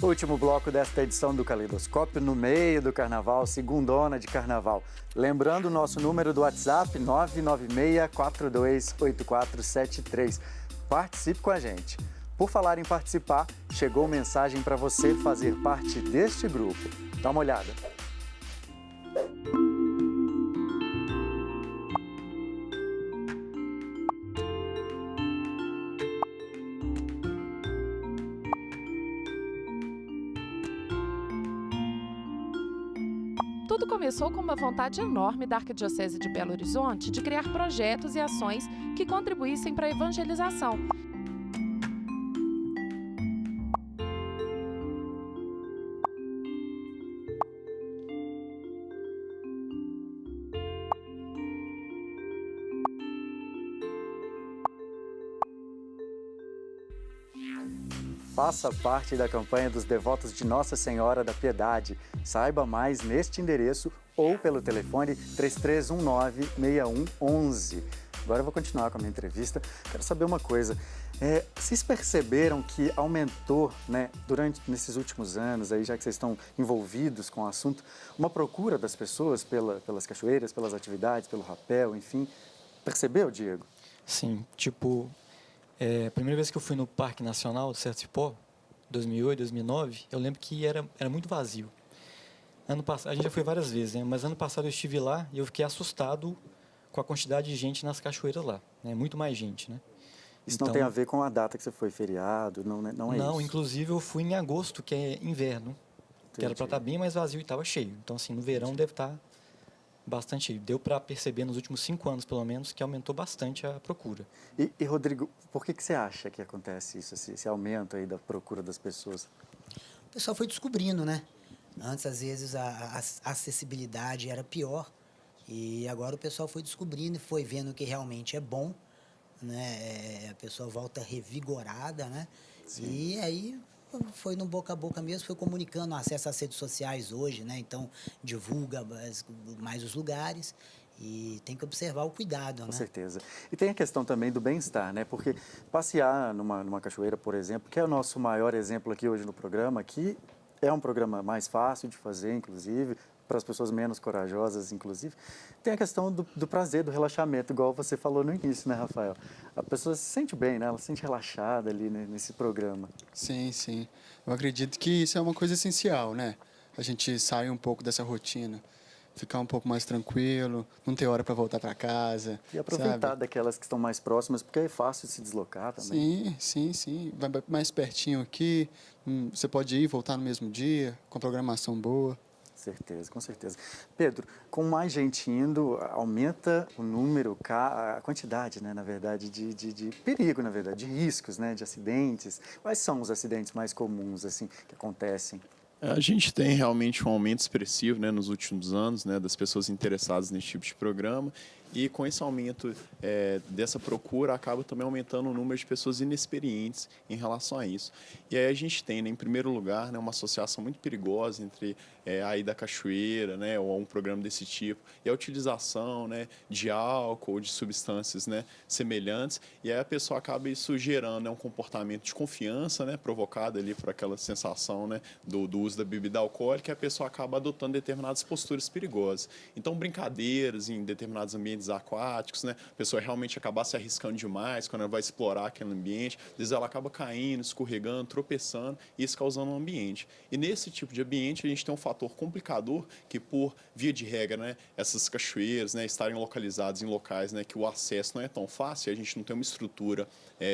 Último bloco desta edição do Caleidoscópio, no meio do carnaval, segundona de carnaval. Lembrando o nosso número do WhatsApp, 996-428473. Participe com a gente. Por falar em participar, chegou mensagem para você fazer parte deste grupo. Dá uma olhada. Tudo começou com uma vontade enorme da Arquidiocese de Belo Horizonte de criar projetos e ações que contribuíssem para a evangelização. Faça parte da campanha dos devotos de Nossa Senhora da Piedade. Saiba mais neste endereço ou pelo telefone 3319-6111. Agora eu vou continuar com a minha entrevista. Quero saber uma coisa. Vocês perceberam que aumentou, né, nesses últimos anos, aí, já que vocês estão envolvidos com o assunto, uma procura das pessoas pelas cachoeiras, pelas atividades, pelo rapel, enfim? Percebeu, Diego? Sim, a primeira vez que eu fui no Parque Nacional do Cerro do Cipó, 2008, 2009, eu lembro que era muito vazio. Ano passado, a gente já foi várias vezes, né? Mas ano passado eu estive lá e eu fiquei assustado com a quantidade de gente nas cachoeiras lá, né? Muito mais gente, né? Isso não tem a ver com a data que você foi, feriado, não é isso? Não, inclusive eu fui em agosto, que é inverno, que era para estar bem mais vazio e estava cheio. Então, assim, no verão deve estar bastante cheio. Deu para perceber nos últimos 5 anos, pelo menos, que aumentou bastante a procura. E Rodrigo, por que você acha que acontece isso, esse aumento aí da procura das pessoas? O pessoal foi descobrindo, né? Antes, às vezes, a acessibilidade era pior. E agora o pessoal foi descobrindo e foi vendo que realmente é bom, né? A pessoa volta revigorada, né? Sim. E aí foi no boca a boca mesmo, foi comunicando acesso às redes sociais hoje, né? Então divulga mais os lugares e tem que observar o cuidado, né? Com certeza. E tem a questão também do bem-estar, né? Porque passear numa cachoeira, por exemplo, que é o nosso maior exemplo aqui hoje no programa, que é um programa mais fácil de fazer, inclusive, para as pessoas menos corajosas, inclusive, tem a questão do prazer, do relaxamento, igual você falou no início, né, Rafael? A pessoa se sente bem, né? Ela se sente relaxada ali, né, nesse programa. Sim, sim. Eu acredito que isso é uma coisa essencial, né? A gente sai um pouco dessa rotina, ficar um pouco mais tranquilo, não ter hora para voltar para casa. E aproveitar, sabe? daquelas que estão mais próximas, porque é fácil se deslocar também. Sim. Vai mais pertinho aqui, você pode ir e voltar no mesmo dia, com programação boa. Certeza, com certeza. Pedro, com mais gente indo, aumenta o número, a quantidade, né, na verdade, de perigo, na verdade, de riscos, né, de acidentes. Quais são os acidentes mais comuns, assim, que acontecem? A gente tem realmente um aumento expressivo, né, nos últimos anos, né, das pessoas interessadas nesse tipo de programa, e com esse aumento dessa procura acaba também aumentando o número de pessoas inexperientes em relação a isso. E aí a gente tem, né, em primeiro lugar, né, uma associação muito perigosa entre a ida à cachoeira, né, ou um programa desse tipo, e a utilização, né, de álcool ou de substâncias, né, semelhantes, e aí a pessoa acaba isso gerando, né, um comportamento de confiança, né, provocado ali por aquela sensação, né, do uso da bebida alcoólica, e a pessoa acaba adotando determinadas posturas perigosas. Então, brincadeiras em determinados ambientes aquáticos, né, a pessoa realmente acabar se arriscando demais quando ela vai explorar aquele ambiente, às vezes ela acaba caindo, escorregando, tropeçando, e isso causando um ambiente. E nesse tipo de ambiente, a gente tem um fator complicador que, por via de regra, né, essas cachoeiras, né, estarem localizadas em locais, né, que o acesso não é tão fácil, a gente não tem uma estrutura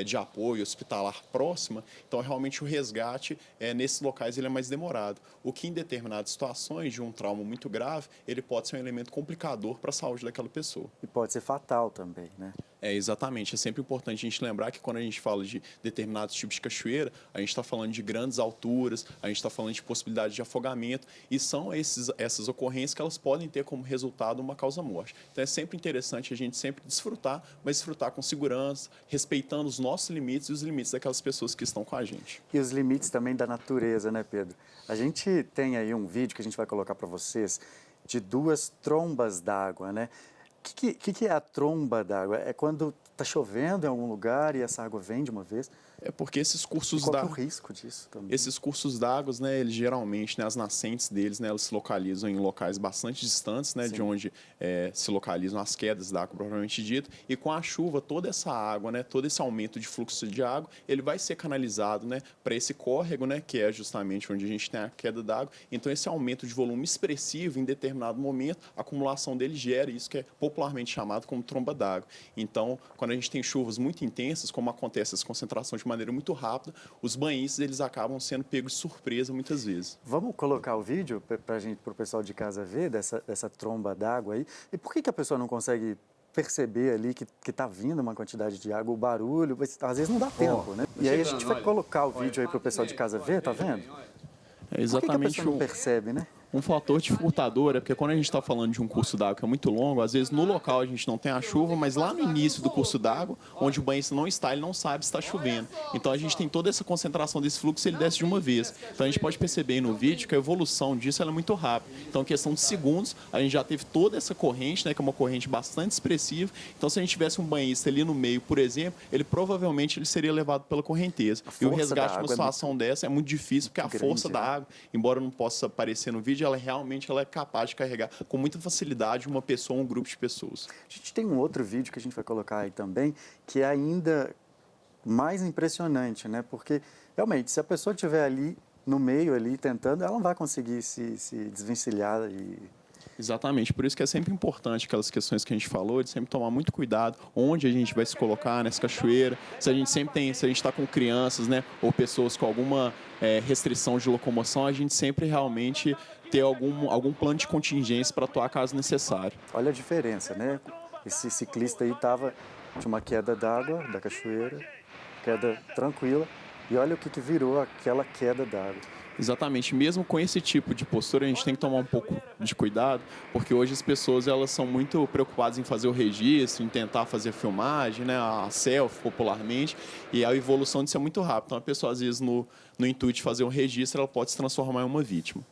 de apoio hospitalar próxima, então realmente o resgate nesses locais ele é mais demorado. O que em determinadas situações de um trauma muito grave, ele pode ser um elemento complicador para a saúde daquela pessoa. E pode ser fatal também, né? Exatamente. É sempre importante a gente lembrar que quando a gente fala de determinados tipos de cachoeira, a gente está falando de grandes alturas, a gente está falando de possibilidade de afogamento, e são essas ocorrências que elas podem ter como resultado uma causa-morte. Então é sempre interessante a gente sempre desfrutar, mas desfrutar com segurança, respeitando os nossos limites e os limites daquelas pessoas que estão com a gente. E os limites também da natureza, né, Pedro? A gente tem aí um vídeo que a gente vai colocar para vocês de 2 trombas d'água, né? O que é a tromba d'água? É quando Está chovendo em algum lugar e essa água vem de uma vez? É porque esses cursos Qual que é o risco disso também? Esses cursos d'água, né, eles geralmente, né, as nascentes deles, né, elas se localizam em locais bastante distantes, né, de onde se localizam as quedas d'água, propriamente dito. E com a chuva, toda essa água, né, todo esse aumento de fluxo de água, ele vai ser canalizado, né, para esse córrego, né, que é justamente onde a gente tem a queda d'água. Então, esse aumento de volume expressivo, em determinado momento, a acumulação dele gera isso que é popularmente chamado como tromba d'água. Então, quando a gente tem chuvas muito intensas, como acontece essa concentração de maneira muito rápida, os banhistas eles acabam sendo pegos de surpresa muitas vezes. Vamos colocar o vídeo para o pessoal de casa ver dessa tromba d'água aí. E por que a pessoa não consegue perceber ali que está vindo uma quantidade de água, o barulho, às vezes não dá tempo, né? E aí a gente vai colocar o vídeo aí para o pessoal de casa ver, tá vendo? É exatamente. Por que a pessoa não percebe, né? Um fator dificultador é porque quando a gente está falando de um curso d'água que é muito longo, às vezes no local a gente não tem a chuva, mas lá no início do curso d'água, onde o banhista não está, ele não sabe se está chovendo. Então a gente tem toda essa concentração desse fluxo e ele desce de uma vez. Então a gente pode perceber aí no vídeo que a evolução disso ela é muito rápida. Então, em questão de segundos, a gente já teve toda essa corrente, né, que é uma corrente bastante expressiva. Então, se a gente tivesse um banhista ali no meio, por exemplo, ele provavelmente ele seria levado pela correnteza. E o resgate de uma situação dessa é muito difícil, porque a força da água, embora não possa aparecer no vídeo, ela é capaz de carregar com muita facilidade uma pessoa ou um grupo de pessoas. A gente tem um outro vídeo que a gente vai colocar aí também, que é ainda mais impressionante, né? Porque, realmente, se a pessoa estiver ali, no meio, ali, tentando, ela não vai conseguir se desvencilhar e... Exatamente, por isso que é sempre importante aquelas questões que a gente falou, de sempre tomar muito cuidado onde a gente vai se colocar nessa cachoeira, se a gente está com crianças, né, ou pessoas com alguma restrição de locomoção, a gente sempre realmente ter algum plano de contingência para atuar caso necessário. Olha a diferença, né? Esse ciclista aí tinha uma queda d'água da cachoeira, queda tranquila, e olha o que virou aquela queda d'água. Exatamente, mesmo com esse tipo de postura, a gente tem que tomar um pouco de cuidado, porque hoje as pessoas elas são muito preocupadas em fazer o registro, em tentar fazer a filmagem, né, a selfie popularmente, e a evolução disso é muito rápida. Então, a pessoa, às vezes, no intuito de fazer um registro, ela pode se transformar em uma vítima.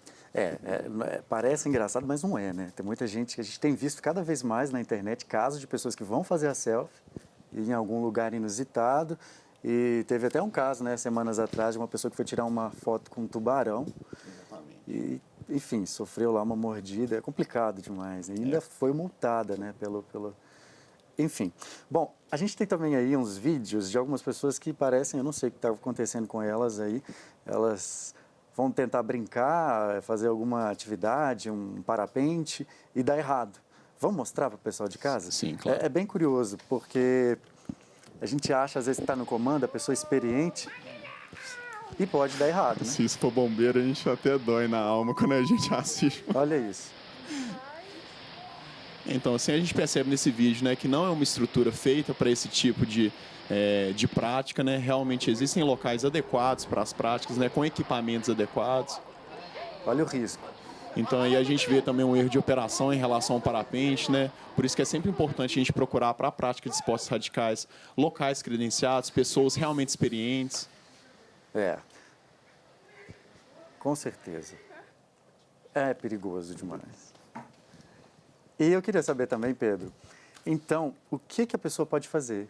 Parece engraçado, mas não é, né? Tem muita gente que a gente tem visto cada vez mais na internet casos de pessoas que vão fazer a selfie em algum lugar inusitado. E teve até um caso, né, semanas atrás, de uma pessoa que foi tirar uma foto com um tubarão. Exatamente. E, enfim, sofreu lá uma mordida. É complicado demais. E ainda foi multada, né, pelo... Enfim. Bom, a gente tem também aí uns vídeos de algumas pessoas que parecem... Eu não sei o que está acontecendo com elas aí. Elas vão tentar brincar, fazer alguma atividade, um parapente, e dá errado. Vamos mostrar para o pessoal de casa? Sim, claro. É bem curioso, porque... A gente acha, às vezes, que está no comando, a pessoa experiente, e pode dar errado, né? Se isso for bombeiro, a gente até dói na alma quando a gente assiste. Olha isso. Então, assim, a gente percebe nesse vídeo, né, que não é uma estrutura feita para esse tipo de prática, né? Realmente existem locais adequados para as práticas, né, com equipamentos adequados. Olha o risco. Então, aí a gente vê também um erro de operação em relação ao parapente, né? Por isso que é sempre importante a gente procurar para a prática de esportes radicais locais credenciados, pessoas realmente experientes. Com certeza. É perigoso demais. E eu queria saber também, Pedro, então, o que a pessoa pode fazer?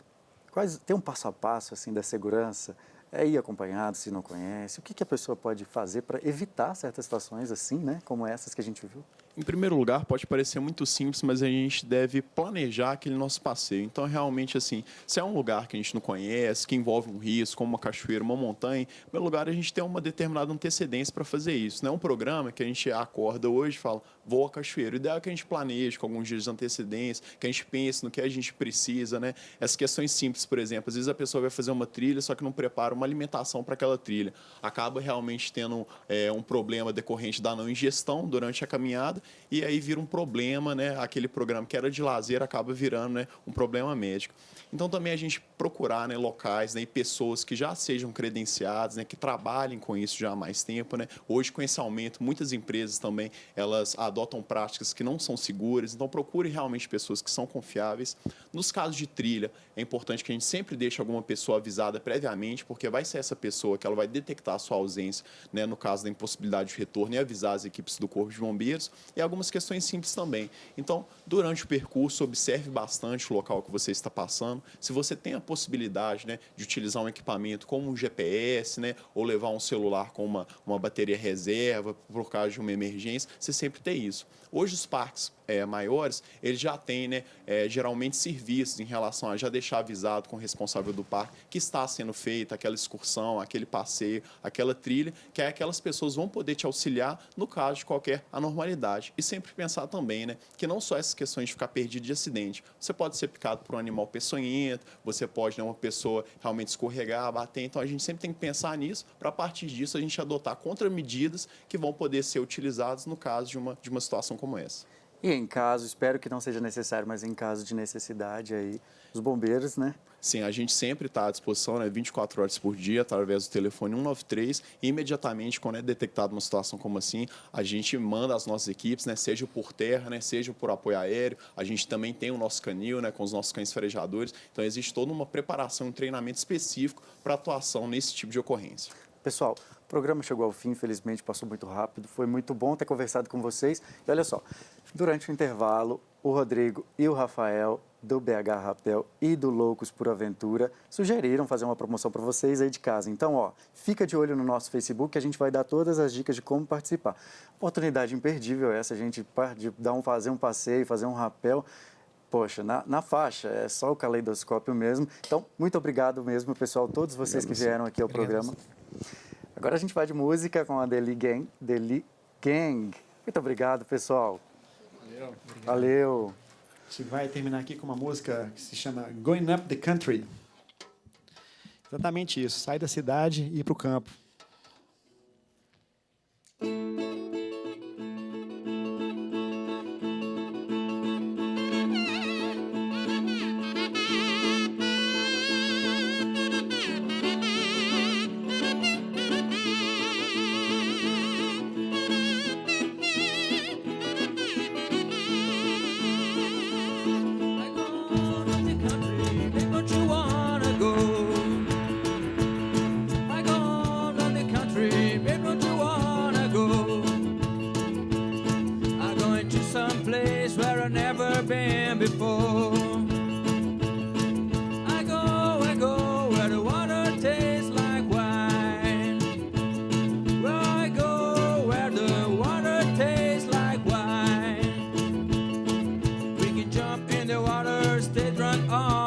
Tem um passo a passo, assim, da segurança? É ir acompanhado, se não conhece? O que a pessoa pode fazer para evitar certas situações assim, né? Como essas que a gente viu? Em primeiro lugar, pode parecer muito simples, mas a gente deve planejar aquele nosso passeio. Então, realmente, assim, se é um lugar que a gente não conhece, que envolve um risco, como uma cachoeira, uma montanha, em primeiro lugar, a gente tem uma determinada antecedência para fazer isso. Não é um programa que a gente acorda hoje e fala, vou à cachoeira. O ideal é que a gente planeje com alguns dias de antecedência, que a gente pense no que a gente precisa, né? Essas questões simples, por exemplo, às vezes a pessoa vai fazer uma trilha, só que não prepara uma alimentação para aquela trilha. Acaba realmente tendo um problema decorrente da não ingestão durante a caminhada, e aí vira um problema, né? Aquele programa que era de lazer acaba virando, né, um problema médico. Então, também a gente procurar, né, locais, né, e pessoas que já sejam credenciadas, né, que trabalhem com isso já há mais tempo, né? Hoje, com esse aumento, muitas empresas também, elas adotam práticas que não são seguras, então procure realmente pessoas que são confiáveis. Nos casos de trilha, é importante que a gente sempre deixe alguma pessoa avisada previamente, porque vai ser essa pessoa que ela vai detectar a sua ausência, né, no caso da impossibilidade de retorno, e avisar as equipes do Corpo de Bombeiros. e algumas questões simples também. Então, durante o percurso, observe bastante o local que você está passando. Se você tem a possibilidade, né, de utilizar um equipamento como um GPS, né, ou levar um celular com uma bateria reserva por causa de uma emergência, você sempre tem isso. Hoje os parques maiores, eles já têm, né, geralmente serviços em relação a já deixar avisado com o responsável do parque que está sendo feita aquela excursão, aquele passeio, aquela trilha, que aí aquelas pessoas vão poder te auxiliar no caso de qualquer anormalidade. E sempre pensar também, né, que não só essas questões de ficar perdido de acidente, você pode ser picado por um animal peçonhento, você pode, né, uma pessoa realmente escorregar, bater, então a gente sempre tem que pensar nisso, para a partir disso a gente adotar contramedidas que vão poder ser utilizadas no caso de uma situação como essa. E em caso, espero que não seja necessário, mas em caso de necessidade aí, os bombeiros, né? Sim, a gente sempre está à disposição, né, 24 horas por dia, através do telefone 193, e imediatamente, quando é detectada uma situação como assim, a gente manda as nossas equipes, né, seja por terra, né, seja por apoio aéreo, a gente também tem o nosso canil, né, com os nossos cães farejadores, então existe toda uma preparação, um treinamento específico para atuação nesse tipo de ocorrência. Pessoal, o programa chegou ao fim, infelizmente passou muito rápido, foi muito bom ter conversado com vocês. E olha só, durante o intervalo, o Rodrigo e o Rafael, do BH Rapel e do Loucos por Aventura, sugeriram fazer uma promoção para vocês aí de casa. Então, ó, fica de olho no nosso Facebook, que a gente vai dar todas as dicas de como participar. Oportunidade imperdível essa, a gente de fazer um passeio, fazer um rapel. Poxa, na faixa, é só o caleidoscópio mesmo. Então, muito obrigado mesmo, pessoal, todos vocês que vieram aqui ao programa. Agora a gente vai de música com a Deli Gang. Muito obrigado, pessoal. Valeu. A gente vai terminar aqui com uma música que se chama Going Up the Country. Exatamente isso, sair da cidade e ir para o campo. Stay drunk on